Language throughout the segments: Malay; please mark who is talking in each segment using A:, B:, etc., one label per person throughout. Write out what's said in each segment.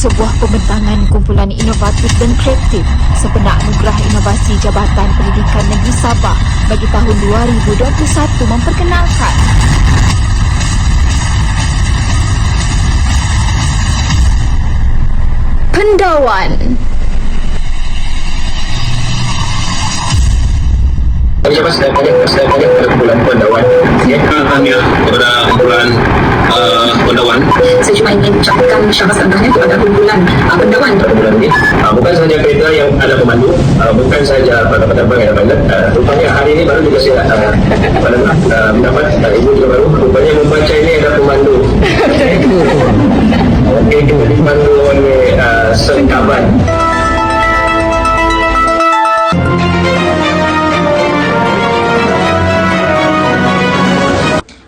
A: sebuah pembentangan kumpulan inovatif dan kreatif sebenak anugerah inovasi Jabatan Pendidikan Negeri Sabah bagi tahun 2021 memperkenalkan Pendawan.
B: Saya banyak kumpulan pendawan. Kami kepada kumpulan pendawan.
C: Saya cuma ingin ucapkan syabas tandanya kepada kumpulan pendawan.
B: Kumpulan ini bukan sahaja kereta yang ada pemandu, bukan sahaja penerbang yang banyak. Rupanya hari ini baru juga saya mendapat ibu juga baru. Rupanya membaca ini ada pemandu. Okey, dipandu oleh Sengkaban.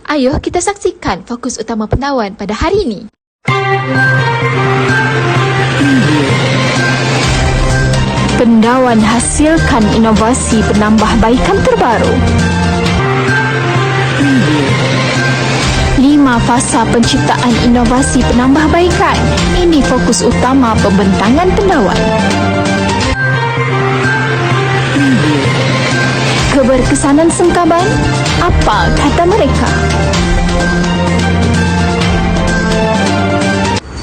A: Ayuh kita saksikan fokus utama pendawan pada hari ini. Pendawan hasilkan inovasi penambahbaikan terbaru. 5 fasa penciptaan inovasi penambahbaikan. Ini fokus utama pembentangan pendawan. Keberkesanan Sengkaban, apa kata mereka?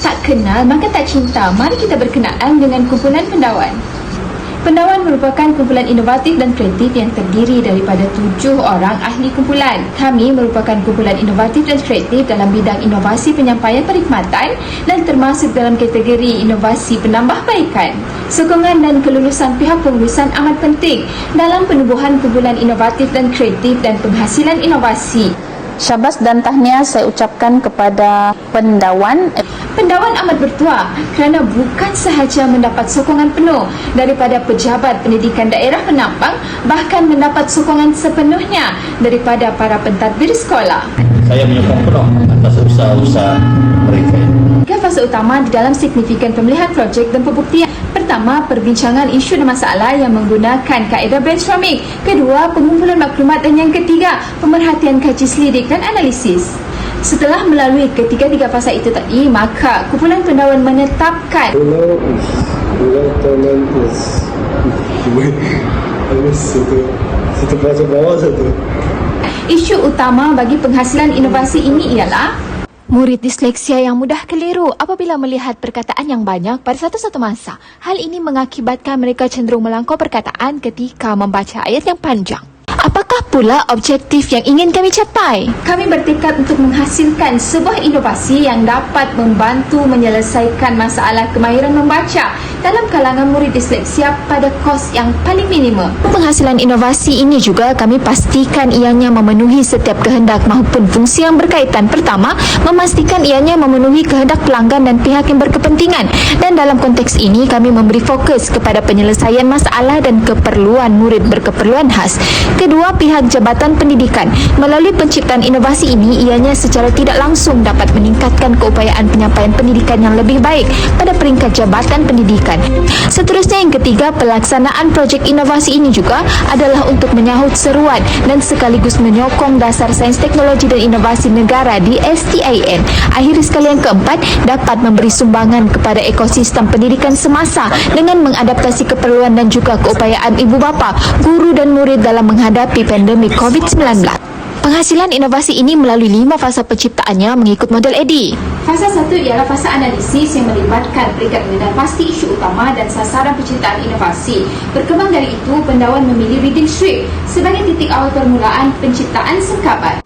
A: Tak kenal maka tak cinta. Mari kita berkenaan dengan kumpulan pendawan. Pendawan merupakan kumpulan inovatif dan kreatif yang terdiri daripada 7 orang ahli kumpulan. Kami merupakan kumpulan inovatif dan kreatif dalam bidang inovasi penyampaian perkhidmatan dan termasuk dalam kategori inovasi penambahbaikan. Sokongan dan kelulusan pihak pengurusan amat penting dalam penubuhan kumpulan inovatif dan kreatif dan penghasilan inovasi.
D: Syabas dan tahniah saya ucapkan kepada pendawan.
A: Pendawan amat bertuah kerana bukan sahaja mendapat sokongan penuh daripada pejabat pendidikan daerah Penampang, bahkan mendapat sokongan sepenuhnya daripada para pentadbir sekolah.
E: Saya menyokong penuh atas usaha-usaha mereka.
A: Tiga fasa utama di dalam signifikan pemilihan projek dan pembuktian. Pertama, perbincangan isu dan masalah yang menggunakan kaedah brainstorming. Kedua, pengumpulan maklumat. Dan yang ketiga, pemerhatian kaji selidik dan analisis. Setelah melalui ketiga-tiga fasa itu tadi, maka kumpulan pendawan menetapkan isu utama bagi penghasilan inovasi ini ialah murid disleksia yang mudah keliru apabila melihat perkataan yang banyak pada satu-satu masa. Hal ini mengakibatkan mereka cenderung melangkau perkataan ketika membaca ayat yang panjang. Apakah pula objektif yang ingin kami capai? Kami bertekad untuk menghasilkan sebuah inovasi yang dapat membantu menyelesaikan masalah kemahiran membaca dalam kalangan murid disleksia pada kos yang paling minimum. Penghasilan inovasi ini juga kami pastikan ianya memenuhi setiap kehendak maupun fungsi yang berkaitan. Pertama, memastikan ianya memenuhi kehendak pelanggan dan pihak yang berkepentingan. Dan dalam konteks ini, kami memberi fokus kepada penyelesaian masalah dan keperluan murid berkeperluan khas. Kedua, pihak Jabatan Pendidikan. Melalui penciptaan inovasi ini, ianya secara tidak langsung dapat meningkatkan keupayaan penyampaian pendidikan yang lebih baik pada peringkat Jabatan Pendidikan. Seterusnya yang ketiga, pelaksanaan projek inovasi ini juga adalah untuk menyahut seruan dan sekaligus menyokong dasar sains teknologi dan inovasi negara di STIN. Akhir sekali yang keempat, dapat memberi sumbangan kepada ekosistem pendidikan semasa dengan mengadaptasi keperluan dan juga keupayaan ibu bapa, guru dan murid dalam menghadapi pandemik COVID-19. Penghasilan inovasi ini melalui 5 fasa penciptaannya mengikut model EDI. Fasa 1 ialah fasa analisis yang melibatkan peringkat mengenal pasti isu utama dan sasaran penciptaan inovasi. Berkembang dari itu, pendawan memilih reading script sebagai titik awal permulaan penciptaan Sengkaban.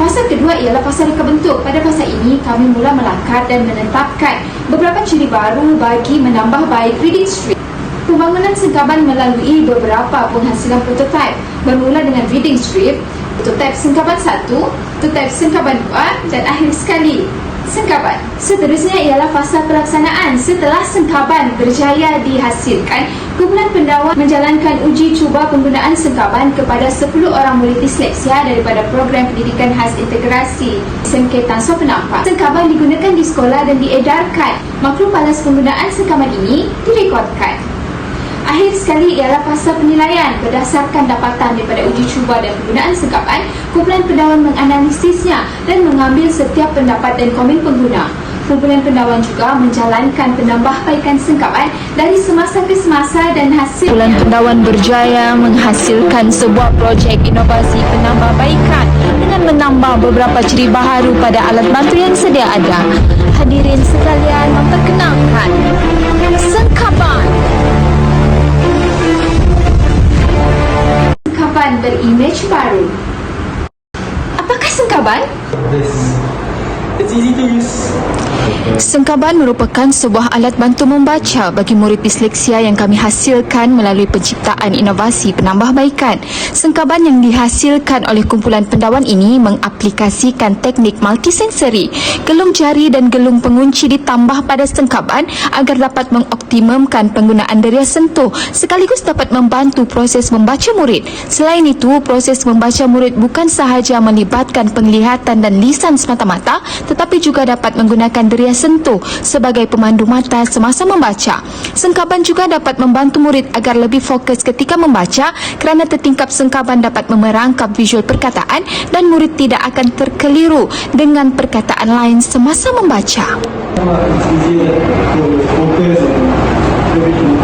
A: Fasa kedua ialah fasa reka bentuk. Pada fasa ini, kami mula melangkah dan menetapkan beberapa ciri baru bagi menambah baik reading script. Pembangunan Sengkaban melalui beberapa penghasilan prototipe, bermula dengan reading script, prototipe Sengkaban 1, prototipe Sengkaban 2 dan akhir sekali Sengkaban. Seterusnya ialah fasa pelaksanaan. Setelah Sengkaban berjaya dihasilkan, kumpulan pendawan menjalankan uji cuba penggunaan Sengkaban kepada 10 orang murid disleksia daripada program pendidikan khas integrasi SMK Tan Sua Penampang. Sengkaban digunakan di sekolah dan diedarkan. Maklum balas penggunaan Sengkaban ini direkodkan. Akhir sekali ialah fasa penilaian. Berdasarkan dapatan daripada uji cuba dan penggunaan Sengkaban, kumpulan pendawan menganalisisnya dan mengambil setiap pendapat dan komen pengguna. Kumpulan pendawan juga menjalankan penambahbaikan sengkaban dari semasa ke semasa dan hasil
D: Kumpulan pendawan berjaya menghasilkan sebuah projek inovasi penambahbaikan dengan menambah beberapa ciri baharu pada alat bantu yang sedia ada. Hadirin sekalian, memperkenalkan sengkaban.
A: sengkaban berimej baru. Apakah sengkaban?
F: It's easy to use.
D: Sengkaban merupakan sebuah alat bantu membaca bagi murid disleksia yang kami hasilkan melalui penciptaan inovasi penambahbaikan. Sengkaban yang dihasilkan oleh kumpulan pendawan ini mengaplikasikan teknik multisensori. Gelung jari dan gelung pengunci ditambah pada sengkaban agar dapat mengoptimumkan penggunaan deria sentuh sekaligus dapat membantu proses membaca murid. Selain itu, proses membaca murid bukan sahaja melibatkan penglihatan dan lisan semata-mata, tetapi juga dapat menggunakan deria sentuh sebagai pemandu mata semasa membaca. Sengkaban juga dapat membantu murid agar lebih fokus ketika membaca kerana tertingkap sengkaban dapat memerangkap visual perkataan dan murid tidak akan terkeliru dengan perkataan lain semasa membaca.
F: It's easier to focus and everything.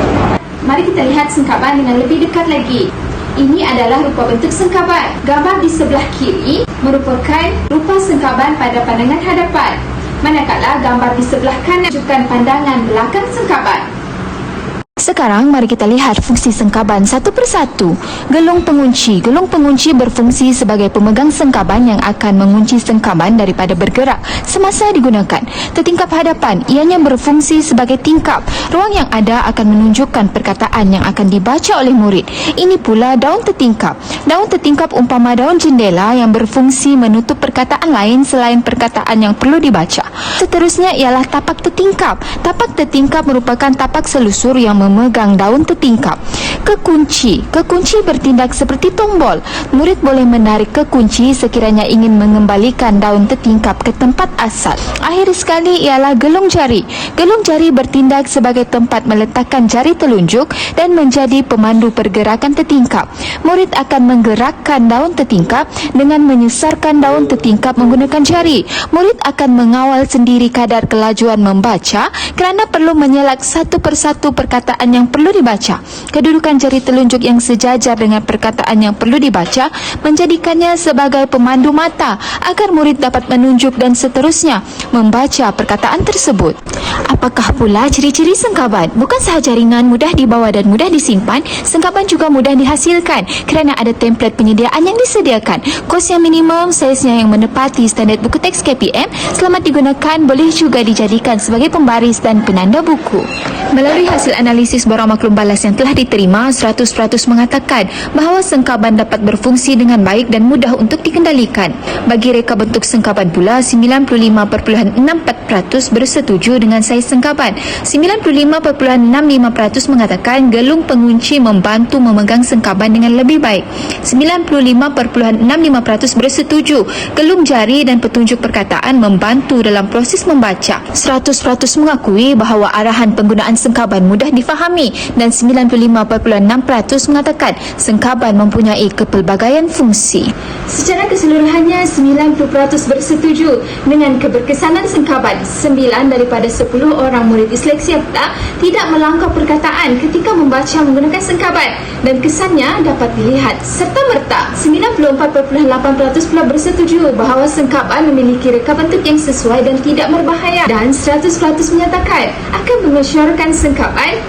A: Mari kita lihat sengkaban dengan lebih dekat lagi. Ini adalah rupa bentuk sengkaban. Gambar di sebelah kiri merupakan rupa sengkaban pada pandangan hadapan, manakala gambar di sebelah kanan menunjukkan pandangan belakang sengkaban.
D: Sekarang mari kita lihat fungsi sengkaban satu persatu. Gelung pengunci. Gelung pengunci berfungsi sebagai pemegang sengkaban yang akan mengunci sengkaban daripada bergerak semasa digunakan. Tertingkap hadapan, ianya berfungsi sebagai tingkap. Ruang yang ada akan menunjukkan perkataan yang akan dibaca oleh murid. Ini pula daun tertingkap. Daun tertingkap umpama daun jendela yang berfungsi menutup perkataan lain selain perkataan yang perlu dibaca. Seterusnya ialah tapak tertingkap. Tapak tertingkap merupakan tapak selusur yang memegang daun tertingkap. Kekunci. Kekunci bertindak seperti tombol. Murid boleh menarik kekunci sekiranya ingin mengembalikan daun tertingkap ke tempat asal. Akhir sekali ialah gelung jari. Gelung jari bertindak sebagai tempat meletakkan jari telunjuk dan menjadi pemandu pergerakan tertingkap. Murid akan menggerakkan daun tertingkap dengan menyesarkan daun tertingkap menggunakan jari. Murid akan mengawal sendiri kadar kelajuan membaca kerana perlu menyelak satu persatu perkataan yang perlu dibaca. Kedudukan jari telunjuk yang sejajar dengan perkataan yang perlu dibaca menjadikannya sebagai pemandu mata agar murid dapat menunjuk dan seterusnya membaca perkataan tersebut. Apakah pula ciri-ciri sengkaban? Bukan sahaja ringan, mudah dibawa dan mudah disimpan, sengkaban juga mudah dihasilkan kerana ada template penyediaan yang disediakan. Kos yang minimum, saiznya yang menepati standard buku teks KPM, selamat digunakan, boleh juga dijadikan sebagai pembaris dan penanda buku. Melalui hasil analisis borang maklum balas yang telah diterima, 100% mengatakan bahawa sengkaban dapat berfungsi dengan baik dan mudah untuk dikendalikan. Bagi reka bentuk sengkaban pula, 95.64% bersetuju dengan saiz sengkaban. 95.65% mengatakan gelung pengunci membantu memegang sengkaban dengan lebih baik. 95.65% bersetuju gelung jari dan petunjuk perkataan membantu dalam proses membaca. 100% mengakui bahawa arahan penggunaan sengkaban mudah difahami dan 95.6% mengatakan sengkaban mempunyai kepelbagaian fungsi.
A: Secara keseluruhannya, 90% bersetuju dengan keberkesanan sengkaban. 9 daripada 10 orang murid disleksia pula tidak melangkau perkataan ketika membaca menggunakan sengkaban dan kesannya dapat dilihat serta-merta. 94.8% pula bersetuju bahawa sengkaban memiliki reka bentuk yang sesuai dan tidak berbahaya dan 100% menyatakan akan mengesyorkan sengkaban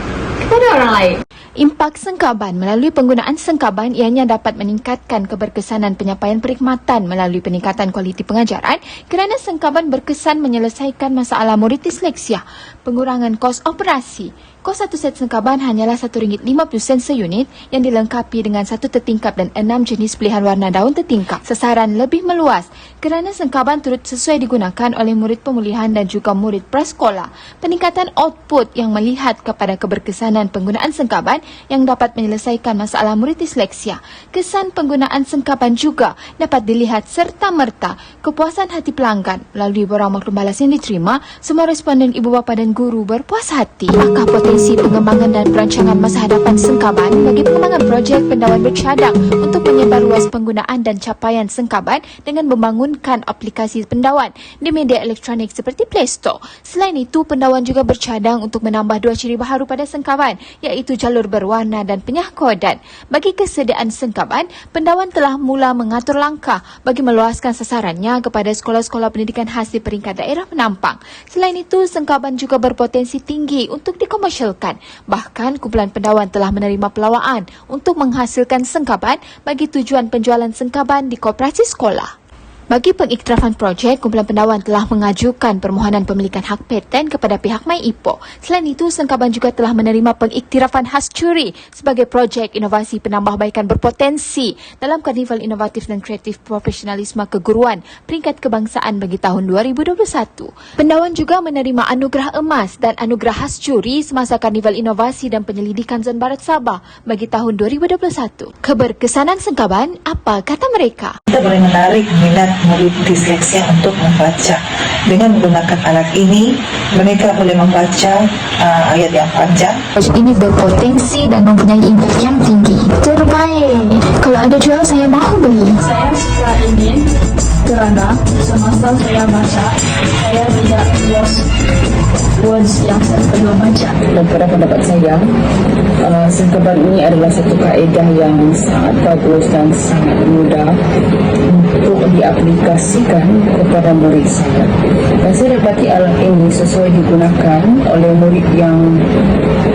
A: kepada orang lain.
D: Impak sengkaban. Melalui penggunaan sengkaban, ianya dapat meningkatkan keberkesanan penyampaian perkhidmatan melalui peningkatan kualiti pengajaran kerana sengkaban berkesan menyelesaikan masalah murid disleksia. Pengurangan kos operasi. Kos satu set sengkaban hanyalah RM1.50 seunit yang dilengkapi dengan satu tertingkap dan 6 jenis pilihan warna daun tertingkap. Sasaran lebih meluas kerana sengkaban turut sesuai digunakan oleh murid pemulihan dan juga murid prasekolah. Peningkatan output yang melihat kepada keberkesanan penggunaan sengkaban yang dapat menyelesaikan masalah murid disleksia. Kesan penggunaan sengkaban juga dapat dilihat serta-merta kepuasan hati pelanggan. Melalui borang maklum balas yang diterima, semua responden ibu bapa dan guru berpuas hati. Apakah potensi
A: potensi pengembangan dan perancangan masa hadapan Sengkaban bagi pengembangan projek pendawan bercadang untuk menyebarluas penggunaan dan capaian Sengkaban dengan membangunkan aplikasi pendawan di media elektronik seperti Play Store. Selain itu, pendawan juga bercadang untuk menambah 2 ciri baharu pada Sengkaban, iaitu jalur berwarna dan penyahkodan. Bagi kesediaan Sengkaban, pendawan telah mula mengatur langkah bagi meluaskan sasarannya kepada sekolah-sekolah pendidikan khas di peringkat daerah penampang. Selain itu, Sengkaban juga berpotensi tinggi untuk dikomersialkan. Bahkan, kumpulan pendawan telah menerima pelawaan untuk menghasilkan Sengkaban bagi tujuan penjualan Sengkaban di koperasi sekolah. Bagi pengiktirafan projek, kumpulan pendawan telah mengajukan permohonan pemilikan hak paten kepada pihak MyIPO. Selain itu, Sengkaban juga telah menerima pengiktirafan khas curi sebagai projek inovasi penambahbaikan berpotensi dalam Karnival Inovatif dan Kreatif Profesionalisme Keguruan peringkat kebangsaan bagi tahun 2021. Pendawan juga menerima anugerah emas dan anugerah khas curi semasa Karnival Inovasi dan Penyelidikan Zon Barat Sabah bagi tahun 2021. Keberkesanan Sengkaban, apa kata mereka?
G: Kita boleh menarik minat murid disleksia untuk membaca. Dengan menggunakan alat ini, mereka boleh membaca ayat yang panjang.
A: Projek ini berpotensi dan mempunyai impact yang tinggi. Terbaik. Kalau ada jual, saya mahu beli.
H: Saya suka ini kerana semasa saya baca, saya tidak lost words yang saya perlu baca.
I: Dan pada pendapat saya, Sengkaban ini adalah satu kaedah yang sangat bagus dan sangat mudah untuk diaplikasikan kepada murid saya. Dan saya dapati alat ini sesuai digunakan oleh murid yang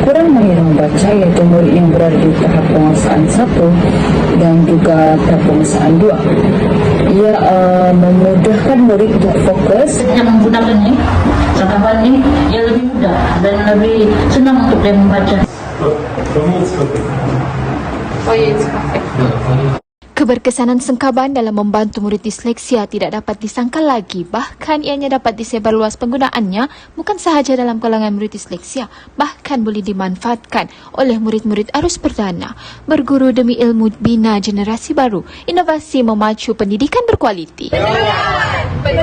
I: kurang mahir membaca, iaitu murid yang berada di tahap penguasaan 1 dan juga tahap penguasaan 2. Ia memudahkan murid untuk fokus.
H: Saya menggunakan ini, Sengkaban ini, ia lebih mudah dan lebih senang untuk dia membaca.
A: Keberkesanan Sengkaban dalam membantu murid disleksia tidak dapat disangkal lagi. Bahkan ianya dapat disebarluas penggunaannya bukan sahaja dalam kalangan murid disleksia, bahkan boleh dimanfaatkan oleh murid-murid arus perdana. Berguru demi ilmu bina generasi baru, inovasi memacu pendidikan berkualiti.